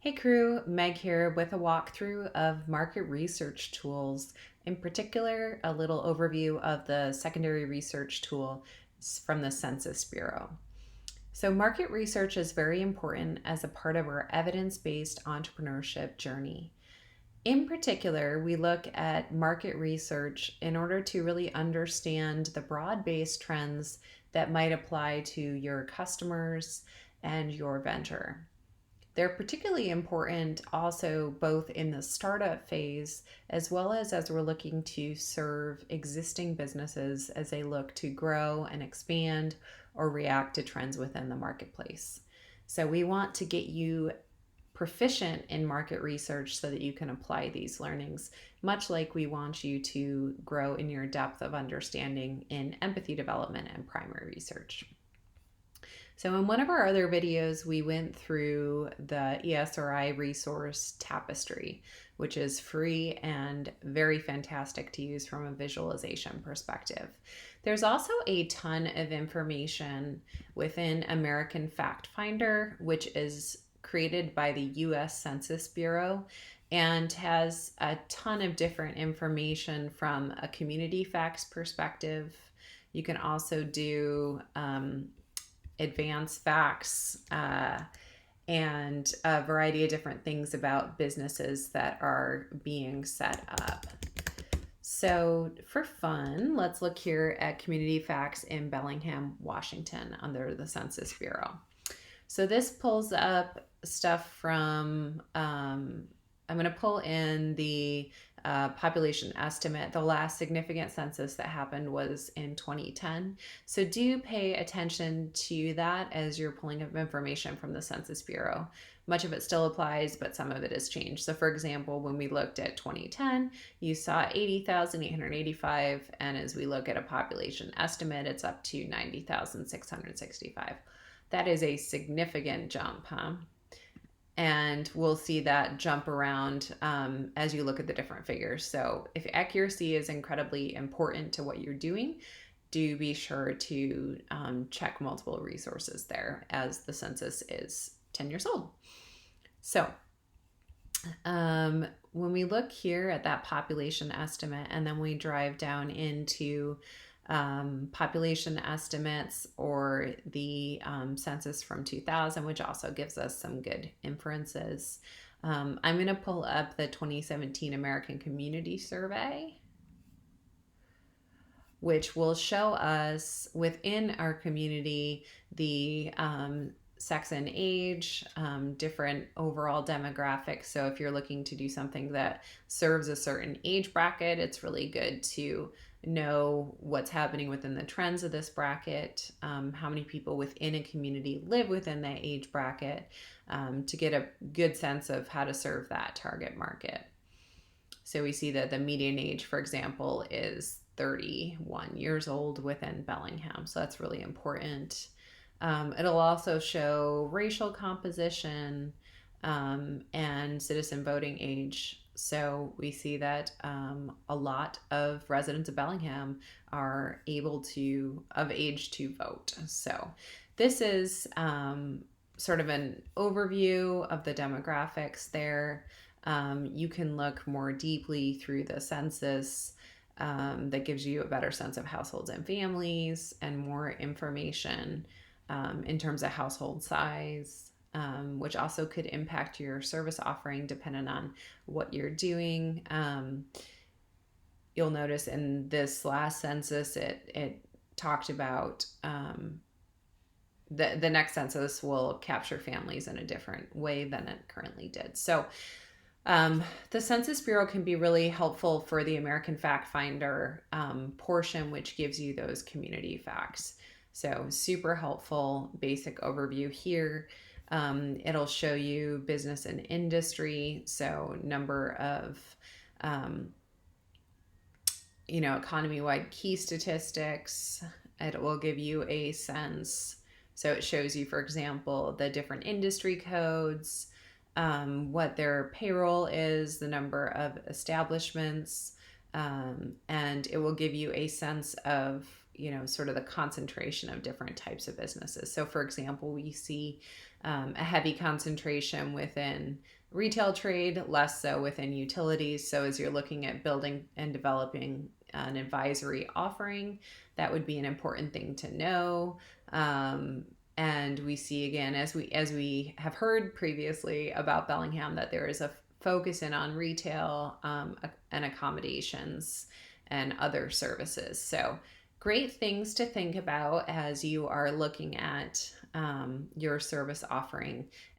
Hey crew, Meg here with a walkthrough of market research tools. In particular, a little overview of the secondary research tool from the Census Bureau. So, market research is very important as a part of our evidence based entrepreneurship journey. In particular, we look at market research in order to really understand the broad based trends that might apply to your customers and your venture. They're particularly important also both in the startup phase as we're looking to serve existing businesses as they look to grow and expand or react to trends within the marketplace. So we want to get you proficient in market research so that you can apply these learnings, much like we want you to grow in your depth of understanding in empathy development and primary research. So in one of our other videos, we went through the ESRI resource Tapestry, which is free and very fantastic to use from a visualization perspective. There's also a ton of information within American Fact Finder, which is created by the US Census Bureau and has a ton of different information from a community facts perspective. You can also do advanced facts and a variety of different things about businesses that are being set up. So for fun, let's look here at community facts in Bellingham, Washington under the Census Bureau. So this pulls up stuff from, I'm going to pull in the population estimate. The last significant census that happened was in 2010. So do pay attention to that as you're pulling up information from the Census Bureau. Much of it still applies, but some of it has changed. So for example, when we looked at 2010, you saw 80,885. And as we look at a population estimate, it's up to 90,665. That is a significant jump, huh? And we'll see that jump around as you look at the different figures. So if accuracy is incredibly important to what you're doing, do be sure to check multiple resources there as the census is 10 years old. So when we look here at that population estimate and then we drive down into population estimates or the census from 2000, which also gives us some good inferences. I'm going to pull up the 2017 American Community Survey, which will show us within our community the sex and age, different overall demographics. So if you're looking to do something that serves a certain age bracket, it's really good to know what's happening within the trends of this bracket, how many people within a community live within that age bracket, to get a good sense of how to serve that target market. So we see that the median age, for example, is 31 years old within Bellingham. So that's really important. It'll also show racial composition and citizen voting age. So we see that a lot of residents of Bellingham are of age to vote. So this is sort of an overview of the demographics there. You can look more deeply through the census that gives you a better sense of households and families and more information in terms of household size, which also could impact your service offering depending on what you're doing. You'll notice in this last census, it talked about the next census will capture families in a different way than it currently did. So the Census Bureau can be really helpful for the American Fact Finder portion, which gives you those community facts. So super helpful basic overview here. It'll show you business and industry, so number of economy-wide key statistics. It will give you a sense. So it shows you, for example, the different industry codes, what their payroll is, the number of establishments, and it will give you a sense of sort of the concentration of different types of businesses. So, for example, we see a heavy concentration within retail trade, less so within utilities. So, as you're looking at building and developing an advisory offering, that would be an important thing to know. And we see again, as we have heard previously about Bellingham, that there is a focus in on retail and accommodations and other services. So great things to think about as you are looking at your service offering.